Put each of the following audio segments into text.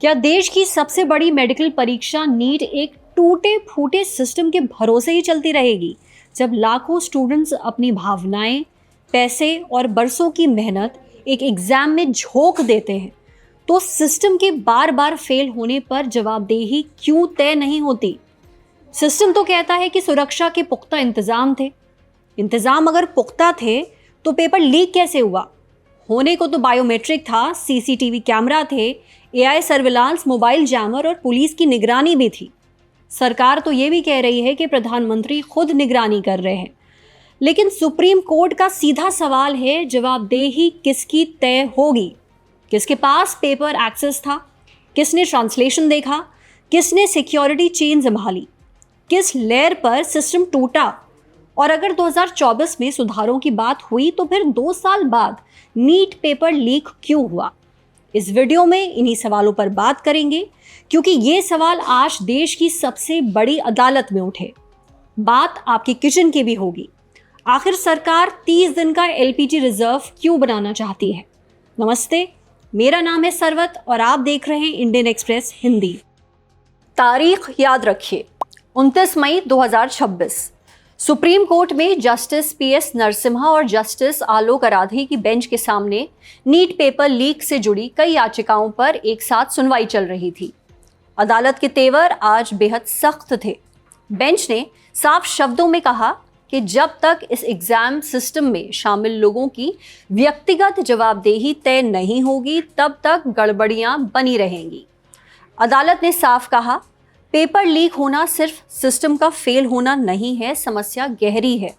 क्या देश की सबसे बड़ी मेडिकल परीक्षा नीट एक टूटे फूटे सिस्टम के भरोसे ही चलती रहेगी, जब लाखों स्टूडेंट्स अपनी भावनाएं, पैसे और बरसों की मेहनत एक एग्जाम में झोंक देते हैं, तो सिस्टम के बार बार फेल होने पर जवाबदेही क्यों तय नहीं होती? सिस्टम तो कहता है कि सुरक्षा के पुख्ता इंतजाम थे। इंतजाम अगर पुख्ता थे तो पेपर लीक कैसे हुआ? होने को तो बायोमेट्रिक था, सीसीटीवी कैमरा थे, एआई सर्विलांस, मोबाइल जैमर और पुलिस की निगरानी भी थी। सरकार तो ये भी कह रही है कि प्रधानमंत्री खुद निगरानी कर रहे हैं, लेकिन सुप्रीम कोर्ट का सीधा सवाल है, जवाबदेही किसकी तय होगी? किसके पास पेपर एक्सेस था? किसने ट्रांसलेशन देखा? किसने सिक्योरिटी चेन संभाली? किस लेयर पर सिस्टम टूटा? और अगर 2024 में सुधारों की बात हुई तो फिर 2 साल बाद नीट पेपर लीक क्यों हुआ? इस वीडियो में इन्हीं सवालों पर बात करेंगे, क्योंकि ये सवाल आज देश की सबसे बड़ी अदालत में उठे। बात आपकी किचन की भी होगी। आखिर सरकार 30 दिन का एलपीजी रिजर्व क्यों बनाना चाहती है? नमस्ते, मेरा नाम है सरवत और आप देख रहे हैं इंडियन एक्सप्रेस हिंदी। तारीख याद रखिए, 29 मई 2026। सुप्रीम कोर्ट में जस्टिस पीएस नरसिम्हा और जस्टिस आलोक आराधी की बेंच के सामने नीट पेपर लीक से जुड़ी कई याचिकाओं पर एक साथ सुनवाई चल रही थी। अदालत के तेवर आज बेहद सख्त थे। बेंच ने साफ शब्दों में कहा कि जब तक इस एग्जाम सिस्टम में शामिल लोगों की व्यक्तिगत जवाबदेही तय नहीं होगी, तब तक गड़बड़ियां बनी रहेंगी। अदालत ने साफ कहा, पेपर लीक होना सिर्फ सिस्टम का फेल होना नहीं है, समस्या गहरी है।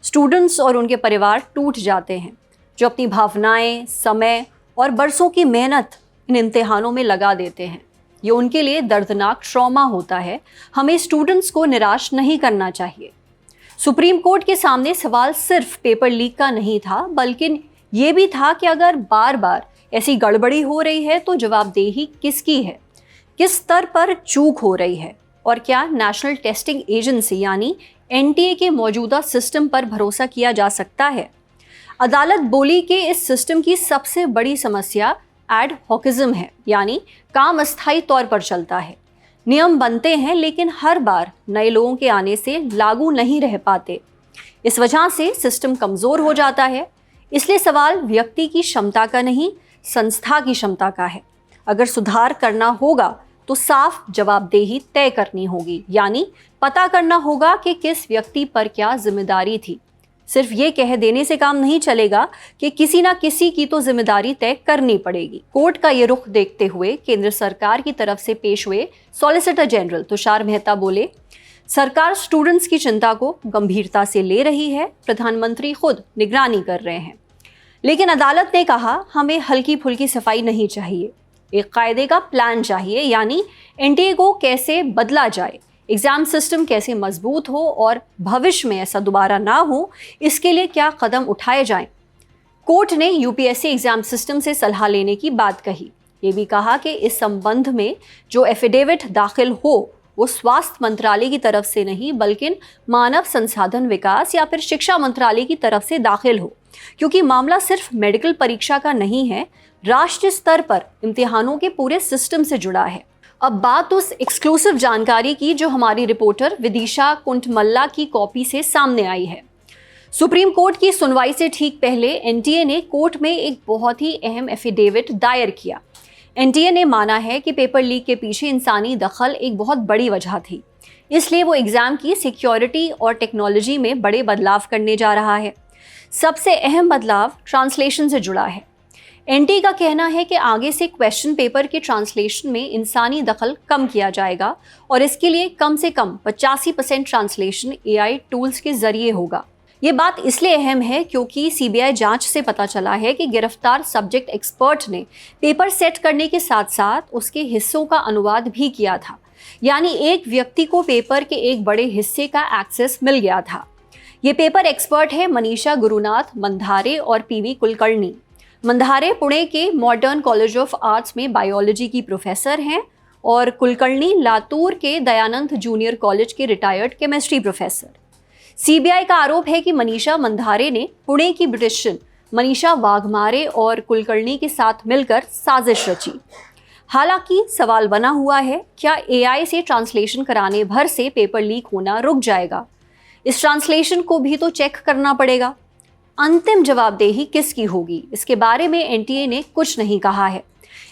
स्टूडेंट्स और उनके परिवार टूट जाते हैं, जो अपनी भावनाएं, समय और बरसों की मेहनत इन इम्तिहानों में लगा देते हैं। ये उनके लिए दर्दनाक ट्रॉमा होता है। हमें स्टूडेंट्स को निराश नहीं करना चाहिए। सुप्रीम कोर्ट के सामने सवाल सिर्फ पेपर लीक का नहीं था, बल्कि ये भी था कि अगर बार बार ऐसी गड़बड़ी हो रही है तो जवाबदेही किसकी है? किस स्तर पर चूक हो रही है? और क्या नेशनल टेस्टिंग एजेंसी यानी एनटीए के मौजूदा सिस्टम पर भरोसा किया जा सकता है? अदालत बोली कि इस सिस्टम की सबसे बड़ी समस्या एड हॉकिज्म है, यानी काम अस्थायी तौर पर चलता है। नियम बनते हैं लेकिन हर बार नए लोगों के आने से लागू नहीं रह पाते। इस वजह से सिस्टम कमजोर हो जाता है। इसलिए सवाल व्यक्ति की क्षमता का नहीं, संस्था की क्षमता का है। अगर सुधार करना होगा तो साफ जवाबदेही तय करनी होगी, यानी पता करना होगा कि किस व्यक्ति पर क्या जिम्मेदारी थी। सिर्फ ये कह देने से काम नहीं चलेगा कि किसी ना किसी की तो जिम्मेदारी तय करनी पड़ेगी। कोर्ट का ये रुख देखते हुए केंद्र सरकार की तरफ से पेश हुए सॉलिसिटर जनरल तुषार मेहता बोले, सरकार स्टूडेंट्स की चिंता को गंभीरता से ले रही है, प्रधानमंत्री खुद निगरानी कर रहे हैं। लेकिन अदालत ने कहा, हमें हल्की फुल्की सफाई नहीं चाहिए, एक कायदे का प्लान चाहिए, यानी एनटीए को कैसे बदला जाए, एग्जाम सिस्टम कैसे मजबूत हो और भविष्य में ऐसा दोबारा ना हो, इसके लिए क्या कदम उठाए जाएं। कोर्ट ने यूपीएससी एग्जाम सिस्टम से सलाह लेने की बात कही। ये भी कहा कि इस संबंध में जो एफिडेविट दाखिल हो वो स्वास्थ्य मंत्रालय की तरफ से नहीं, बल्कि मानव संसाधन विकास या फिर शिक्षा मंत्रालय की तरफ से दाखिल हो, क्योंकि मामला सिर्फ मेडिकल परीक्षा का नहीं है, राष्ट्रीय स्तर पर इम्तिहानों के पूरे सिस्टम से जुड़ा है। अब बात उस एक्सक्लूसिव जानकारी की जो हमारी रिपोर्टर विदिशा कुंटमल्ला की कॉपी से सामने आई है। सुप्रीम कोर्ट की सुनवाई से ठीक पहले एनटीए ने कोर्ट में एक बहुत ही अहम एफिडेविट दायर किया। एनटीए ने माना है कि पेपर लीक के पीछे इंसानी दखल एक बहुत बड़ी वजह थी, इसलिए वो एग्जाम की सिक्योरिटी और टेक्नोलॉजी में बड़े बदलाव करने जा रहा है। सबसे अहम बदलाव ट्रांसलेशन से जुड़ा है। एनटीए का कहना है कि आगे से क्वेश्चन पेपर के ट्रांसलेशन में इंसानी दखल कम किया जाएगा और इसके लिए कम से कम 85% ट्रांसलेशन एआई टूल्स के जरिए होगा। ये बात इसलिए अहम है क्योंकि सीबीआई जांच से पता चला है कि गिरफ्तार सब्जेक्ट एक्सपर्ट ने पेपर सेट करने के साथ साथ उसके हिस्सों का अनुवाद भी किया था, यानी एक व्यक्ति को पेपर के एक बड़े हिस्से का एक्सेस मिल गया था। ये पेपर एक्सपर्ट है मनीषा गुरुनाथ मंधारे और पीवी कुलकर्णी। मंधारे पुणे के मॉडर्न कॉलेज ऑफ आर्ट्स में बायोलॉजी की प्रोफेसर हैं और कुलकर्णी लातूर के दयानंद जूनियर कॉलेज के रिटायर्ड केमिस्ट्री प्रोफेसर। सीबीआई का आरोप है कि मनीषा मंधारे ने पुणे की ब्रिटिशियन मनीषा वाघमारे और कुलकर्णी के साथ मिलकर साजिश रची। हालांकि सवाल बना हुआ है, क्या एआई से ट्रांसलेशन कराने भर से पेपर लीक होना रुक जाएगा? इस ट्रांसलेशन को भी तो चेक करना पड़ेगा। अंतिम जवाबदेही किसकी होगी, इसके बारे में एनटीए ने कुछ नहीं कहा है।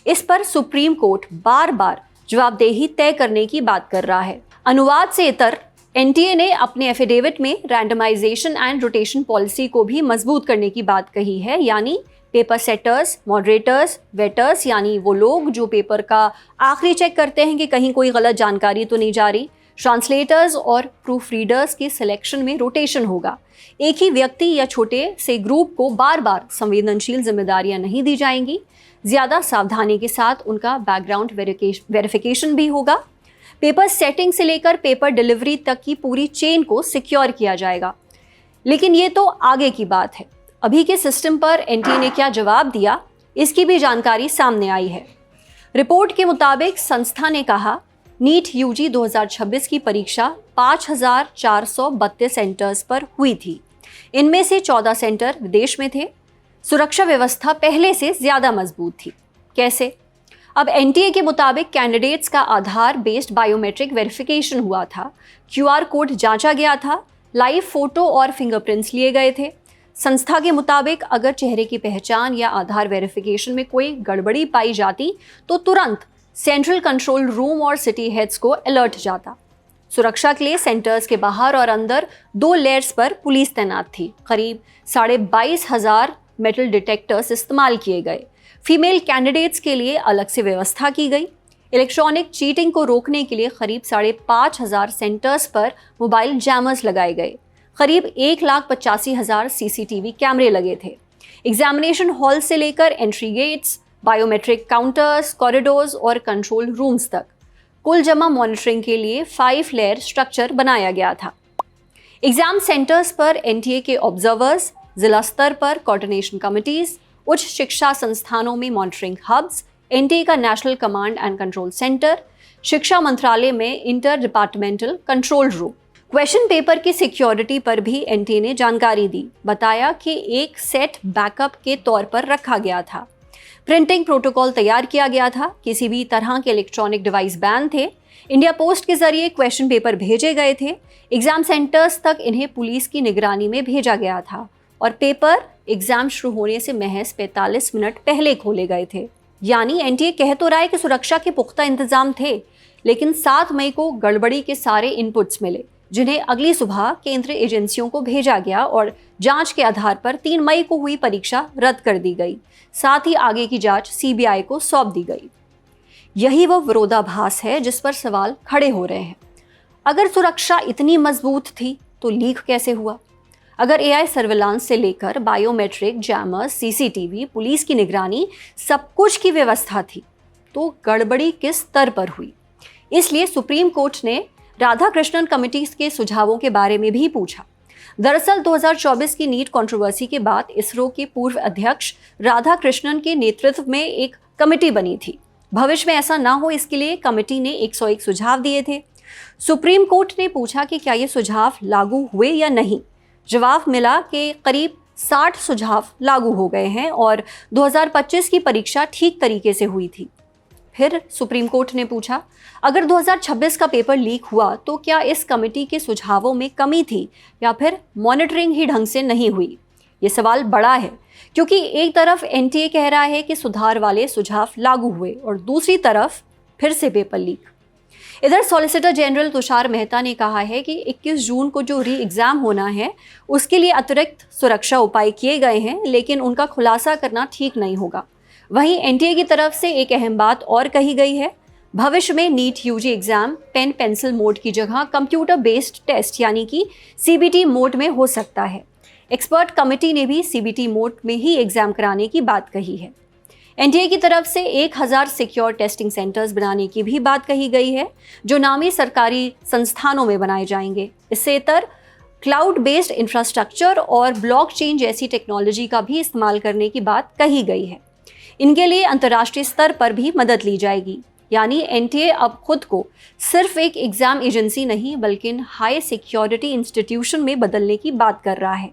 इस पर सुप्रीम कोर्ट बार बार जवाबदेही तय करने की बात कर रहा है। अनुवाद से इतर एनटीए ने अपने एफिडेविट में रैंडमाइजेशन एंड रोटेशन पॉलिसी को भी मजबूत करने की बात कही है, यानी पेपर सेटर्स, मॉडरेटर्स, वेटर्स, यानी वो लोग जो पेपर का आखिरी चेक करते हैं कि कहीं कोई गलत जानकारी तो नहीं जा रही, ट्रांसलेटर्स और प्रूफ रीडर्स के सिलेक्शन में रोटेशन होगा। एक ही व्यक्ति या छोटे से ग्रुप को बार बार संवेदनशील जिम्मेदारियां नहीं दी जाएंगी। ज़्यादा सावधानी के साथ उनका बैकग्राउंड वेरिफिकेशन भी होगा। पेपर सेटिंग से लेकर पेपर डिलीवरी तक की पूरी चेन को सिक्योर किया जाएगा। लेकिन ये तो आगे की बात है। अभी के सिस्टम पर एनटीए ने क्या जवाब दिया, इसकी भी जानकारी सामने आई है। रिपोर्ट के मुताबिक संस्था ने कहा, नीट यूजी 2026 की परीक्षा 5,432 सेंटर्स पर हुई थी। इनमें से 14 सेंटर विदेश में थे। सुरक्षा व्यवस्था पहले से ज्यादा मजबूत थी। कैसे? अब एनटीए के मुताबिक कैंडिडेट्स का आधार बेस्ड बायोमेट्रिक वेरिफिकेशन हुआ था, क्यूआर कोड जांचा गया था, लाइव फोटो और फिंगरप्रिंट्स लिए गए थे। संस्था के मुताबिक अगर चेहरे की पहचान या आधार वेरिफिकेशन में कोई गड़बड़ी पाई जाती तो तुरंत सेंट्रल कंट्रोल रूम और सिटी हेड्स को अलर्ट जाता। सुरक्षा के लिए सेंटर्स के बाहर और अंदर 2 लेयर्स पर पुलिस तैनात थी। करीब 22,500 मेटल डिटेक्टर्स इस्तेमाल किए गए। फीमेल कैंडिडेट्स के लिए अलग से व्यवस्था की गई। इलेक्ट्रॉनिक चीटिंग को रोकने के लिए करीब 5,500 सेंटर्स पर मोबाइल जैमर्स लगाए गए। करीब 1,85,000 सीसीटीवी कैमरे लगे थे। एग्जामिनेशन हॉल से लेकर entry gates, biometric counters, corridors और कंट्रोल रूम्स तक कुल जमा मॉनिटरिंग के लिए 5 लेयर स्ट्रक्चर बनाया गया था। एग्जाम सेंटर्स पर एनटीए के ऑब्जर्वर्स, जिला स्तर पर कोऑर्डिनेशन कमिटीज, उच्च शिक्षा संस्थानों में मॉनिटरिंग हब्स, एनटीए का national command and control centre, शिक्षा मंत्रालय में inter departmental control room. Question paper की सिक्योरिटी पर भी एनटीए ने जानकारी दी। बताया कि एक सेट बैकअप के तौर पर रखा गया था। प्रिंटिंग प्रोटोकॉल तैयार किया गया था। किसी भी तरह के इलेक्ट्रॉनिक डिवाइस बैन थे। इंडिया पोस्ट के जरिए क्वेश्चन पेपर भेजे गए थे। एग्जाम सेंटर्स तक इन्हें पुलिस की निगरानी में भेजा गया था और पेपर एग्जाम शुरू होने से महज 45 मिनट पहले खोले गए थे। यानी एनटीए कह तो रहा है कि सुरक्षा के पुख्ता इंतजाम थे, लेकिन 7 मई को गड़बड़ी के सारे इनपुट्स मिले, जिन्हें अगली सुबह केंद्रीय एजेंसियों को भेजा गया और जांच के आधार पर 3 मई को हुई परीक्षा रद्द कर दी गई। साथ ही आगे की जांच सीबीआई को सौंप दी गई। यही वो विरोधाभास है जिस पर सवाल खड़े हो रहे हैं। अगर सुरक्षा इतनी मजबूत थी तो लीक कैसे हुआ? अगर एआई सर्विलांस से लेकर बायोमेट्रिक, जैमर्स, सीसीटीवी, पुलिस की निगरानी, सब कुछ की व्यवस्था थी, तो गड़बड़ी किस स्तर पर हुई? इसलिए सुप्रीम कोर्ट ने राधाकृष्णन कमेटी के सुझावों के बारे में भी पूछा। दरअसल 2024 की नीट कंट्रोवर्सी के बाद इसरो के पूर्व अध्यक्ष राधाकृष्णन के नेतृत्व में एक कमेटी बनी थी। भविष्य में ऐसा ना हो इसके लिए कमेटी ने 101 सुझाव दिए थे। सुप्रीम कोर्ट ने पूछा कि क्या ये सुझाव लागू हुए या नहीं। जवाब मिला कि करीब 60 सुझाव लागू हो गए हैं और 2025 की परीक्षा ठीक तरीके से हुई थी। फिर सुप्रीम कोर्ट ने पूछा, अगर 2026 का पेपर लीक हुआ तो क्या इस कमेटी के सुझावों में कमी थी या फिर मॉनिटरिंग ही ढंग से नहीं हुई? ये सवाल बड़ा है, क्योंकि एक तरफ एनटीए कह रहा है कि सुधार वाले सुझाव लागू हुए और दूसरी तरफ फिर से पेपर लीक। इधर सॉलिसिटर जनरल तुषार मेहता ने कहा है कि 21 जून को जो री एग्जाम होना है उसके लिए अतिरिक्त सुरक्षा उपाय किए गए हैं, लेकिन उनका खुलासा करना ठीक नहीं होगा। वहीं एनटीए की तरफ से एक अहम बात और कही गई है। भविष्य में NEET UG exam pen pencil mode की जगह कंप्यूटर बेस्ड टेस्ट यानी कि सीबीटी मोड में हो सकता है। एक्सपर्ट कमेटी ने भी सीबीटी मोड में ही एग्जाम कराने की बात कही है। एनटीए की तरफ से 1000 सिक्योर टेस्टिंग सेंटर्स बनाने की भी बात कही गई है, जो नामी सरकारी संस्थानों में बनाए जाएंगे। इससे इतर क्लाउड बेस्ड इंफ्रास्ट्रक्चर और ब्लॉकचेन जैसी टेक्नोलॉजी का भी इस्तेमाल करने की बात कही गई है। इनके लिए अंतर्राष्ट्रीय स्तर पर भी मदद ली जाएगी। यानी एनटीए अब खुद को सिर्फ एक एग्जाम एजेंसी नहीं बल्कि हाई सिक्योरिटी इंस्टीट्यूशन में बदलने की बात कर रहा है।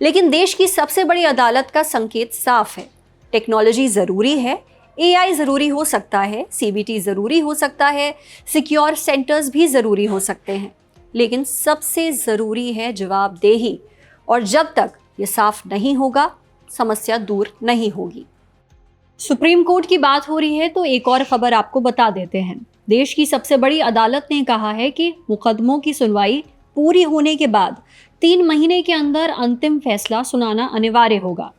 लेकिन देश की सबसे बड़ी अदालत का संकेत साफ है, टेक्नोलॉजी ज़रूरी है, AI ज़रूरी हो सकता है, CBT ज़रूरी हो सकता है, सिक्योर सेंटर्स भी ज़रूरी हो सकते हैं, लेकिन सबसे ज़रूरी है जवाबदेही। और जब तक ये साफ नहीं होगा, समस्या दूर नहीं होगी। सुप्रीम कोर्ट की बात हो रही है तो एक और खबर आपको बता देते हैं। देश की सबसे बड़ी अदालत ने कहा है कि मुकदमों की सुनवाई पूरी होने के बाद 3 महीने के अंदर अंतिम फैसला सुनाना अनिवार्य होगा।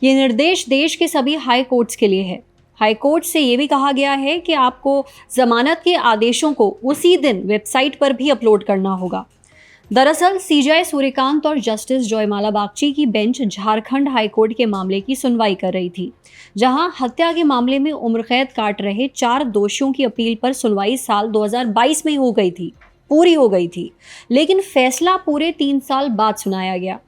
ये निर्देश देश के सभी हाई कोर्ट्स के लिए है। हाई कोर्ट से ये भी कहा गया है कि आपको जमानत के आदेशों को उसी दिन वेबसाइट पर भी अपलोड करना होगा। दरअसल सीजेआई सूर्यकांत और जस्टिस जयमाला बागची की बेंच झारखंड हाईकोर्ट के मामले की सुनवाई कर रही थी, जहां हत्या के मामले में उम्र कैद काट रहे 4 दोषियों की अपील पर सुनवाई साल 2022 में पूरी हो गई थी, लेकिन फैसला पूरे 3 साल बाद सुनाया गया।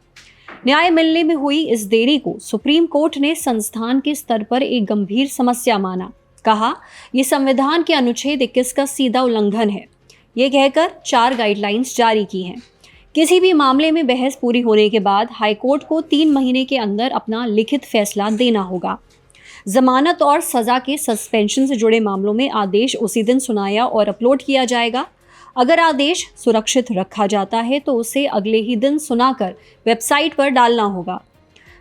न्याय मिलने में हुई इस देरी को सुप्रीम कोर्ट ने संस्थान के स्तर पर एक गंभीर समस्या माना। कहा, यह संविधान के अनुच्छेद 21 का सीधा उल्लंघन है। ये कहकर 4 गाइडलाइंस जारी की हैं। किसी भी मामले में बहस पूरी होने के बाद हाईकोर्ट को 3 महीने के अंदर अपना लिखित फैसला देना होगा। जमानत और सजा के सस्पेंशन से जुड़े मामलों में आदेश उसी दिन सुनाया और अपलोड किया जाएगा। अगर आदेश सुरक्षित रखा जाता है तो उसे अगले ही दिन सुनाकर वेबसाइट पर डालना होगा।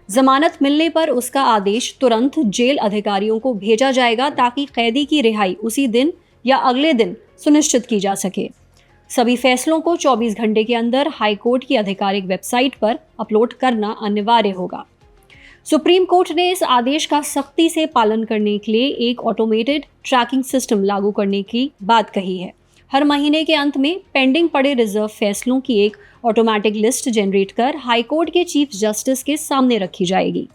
जमानत मिलने पर उसका आदेश तुरंत जेल अधिकारियों को भेजा जाएगा ताकि कैदी की रिहाई उसी दिन या अगले दिन सुनिश्चित की जा सके। सभी फैसलों को 24 घंटे के अंदर हाईकोर्ट की आधिकारिक वेबसाइट पर अपलोड करना अनिवार्य होगा। सुप्रीम कोर्ट ने इस आदेश का सख्ती से पालन करने के लिए एक ऑटोमेटेड ट्रैकिंग सिस्टम लागू करने की बात कही है। हर महीने के अंत में पेंडिंग पड़े रिजर्व फैसलों की एक ऑटोमेटिक लिस्ट जनरेट कर हाईकोर्ट के चीफ जस्टिस के सामने रखी जाएगी।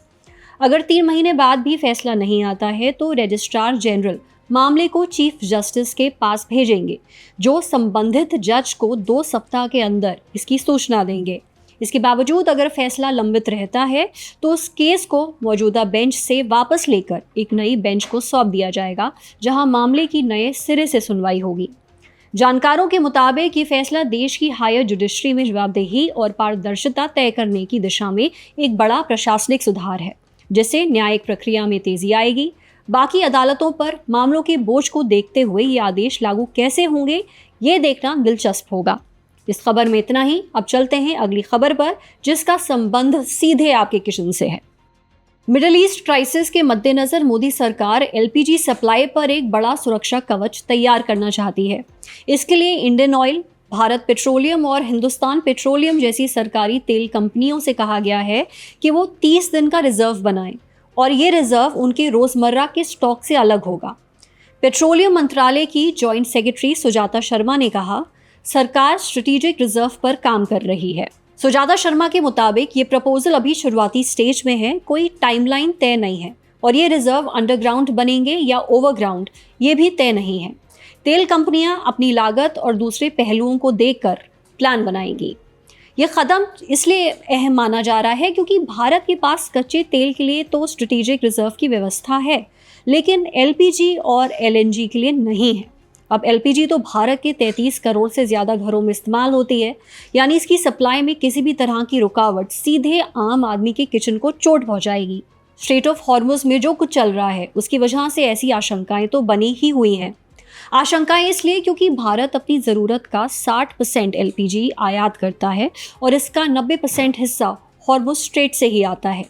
अगर 3 महीने बाद भी फैसला नहीं आता है तो रजिस्ट्रार जनरल मामले को चीफ जस्टिस के पास भेजेंगे, जो संबंधित जज को 2 सप्ताह के अंदर इसकी सूचना देंगे। इसके बावजूद अगर फैसला लंबित रहता है तो उस केस को मौजूदा बेंच से वापस लेकर एक नई बेंच को सौंप दिया जाएगा, जहां मामले की नए सिरे से सुनवाई होगी। जानकारों के मुताबिक ये फैसला देश की हायर जुडिशरी में जवाबदेही और पारदर्शिता तय करने की दिशा में एक बड़ा प्रशासनिक सुधार है, जिससे न्यायिक प्रक्रिया में तेजी आएगी। बाकी अदालतों पर मामलों के बोझ को देखते हुए ये आदेश लागू कैसे होंगे, ये देखना दिलचस्प होगा। इस खबर में इतना ही। अब चलते हैं अगली खबर पर, जिसका संबंध सीधे आपके किचन से है। मिडिल ईस्ट क्राइसिस के मद्देनजर मोदी सरकार एलपीजी सप्लाई पर एक बड़ा सुरक्षा कवच तैयार करना चाहती है। इसके लिए इंडियन ऑयल, भारत पेट्रोलियम और हिंदुस्तान पेट्रोलियम जैसी सरकारी तेल कंपनियों से कहा गया है कि वो 30 दिन का रिजर्व बनाएं, और ये रिजर्व उनके रोजमर्रा के स्टॉक से अलग होगा। पेट्रोलियम मंत्रालय की जॉइंट सेक्रेटरी सुजाता शर्मा ने कहा, सरकार स्ट्रेटेजिक रिजर्व पर काम कर रही है। सुजाता शर्मा के मुताबिक ये प्रपोजल अभी शुरुआती स्टेज में है, कोई टाइमलाइन तय नहीं है, और ये रिजर्व अंडरग्राउंड बनेंगे या ओवरग्राउंड ये भी तय नहीं है। तेल कंपनियां अपनी लागत और दूसरे पहलुओं को देखकर प्लान बनाएंगी। ये कदम इसलिए अहम माना जा रहा है क्योंकि भारत के पास कच्चे तेल के लिए तो स्ट्रेटेजिक रिजर्व की व्यवस्था है, लेकिन एलपीजी और एलएनजी के लिए नहीं है। अब एलपीजी तो भारत के 33 करोड़ से ज़्यादा घरों में इस्तेमाल होती है, यानी इसकी सप्लाई में किसी भी तरह की रुकावट सीधे आम आदमी के किचन को चोट पहुंचाएगी। स्ट्रेट ऑफ हॉर्मुज में जो कुछ चल रहा है उसकी वजह से ऐसी आशंकाएं तो बनी ही हुई हैं। आशंकाएं इसलिए क्योंकि भारत अपनी ज़रूरत का 60% एलपीजी आयात करता है और इसका 90% हिस्सा हॉर्मुज स्ट्रेट से ही आता है।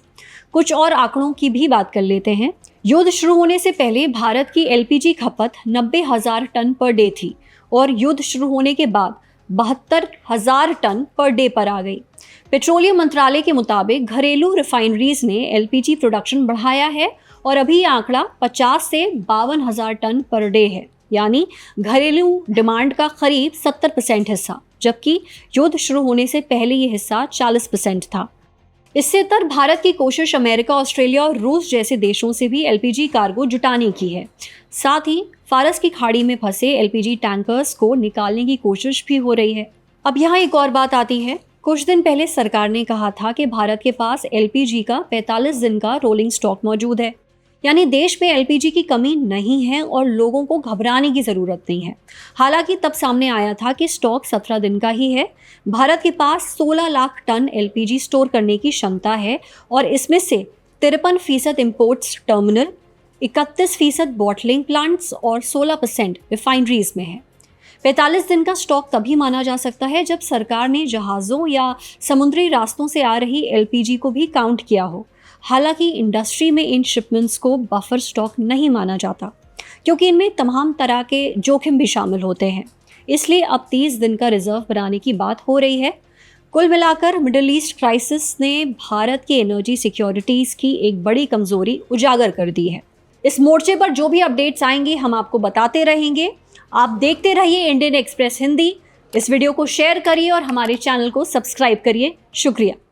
कुछ और आंकड़ों की भी बात कर लेते हैं। युद्ध शुरू होने से पहले भारत की एलपीजी खपत 90,000 टन पर डे थी और युद्ध शुरू होने के बाद 72,000 टन पर डे पर आ गई। पेट्रोलियम मंत्रालय के मुताबिक घरेलू रिफाइनरीज ने एलपीजी प्रोडक्शन बढ़ाया है और अभी यह आंकड़ा 50 से 52,000 टन पर डे है, यानी घरेलू डिमांड का करीब 70% हिस्सा, जबकि युद्ध शुरू होने से पहले ये हिस्सा 40% था। इससे तर भारत की कोशिश अमेरिका, ऑस्ट्रेलिया और रूस जैसे देशों से भी एलपीजी कार्गो जुटाने की है। साथ ही फारस की खाड़ी में फंसे एलपीजी टैंकर्स को निकालने की कोशिश भी हो रही है। अब यहाँ एक और बात आती है। कुछ दिन पहले सरकार ने कहा था कि भारत के पास एलपीजी का 45 दिन का रोलिंग स्टॉक मौजूद है, यानी देश में एलपीजी की कमी नहीं है और लोगों को घबराने की ज़रूरत नहीं है। हालांकि तब सामने आया था कि स्टॉक 17 दिन का ही है। भारत के पास 16 लाख टन एलपीजी स्टोर करने की क्षमता है और इसमें से 53% इंपोर्ट्स टर्मिनल, 31% बॉटलिंग प्लांट्स और 16% रिफाइनरीज में है। 45 दिन का स्टॉक तभी माना जा सकता है जब सरकार ने जहाज़ों या समुद्री रास्तों से आ रही एलपीजी को भी काउंट किया हो। हालांकि इंडस्ट्री में इन शिपमेंट्स को बफर स्टॉक नहीं माना जाता, क्योंकि इनमें तमाम तरह के जोखिम भी शामिल होते हैं। इसलिए अब 30 दिन का रिजर्व बनाने की बात हो रही है। कुल मिलाकर मिडिल ईस्ट क्राइसिस ने भारत की एनर्जी सिक्योरिटीज की एक बड़ी कमजोरी उजागर कर दी है। इस मोर्चे पर जो भी अपडेट्स आएंगे हम आपको बताते रहेंगे। आप देखते रहिए इंडियन एक्सप्रेस हिंदी। इस वीडियो को शेयर करिए और हमारे चैनल को सब्सक्राइब करिए। शुक्रिया।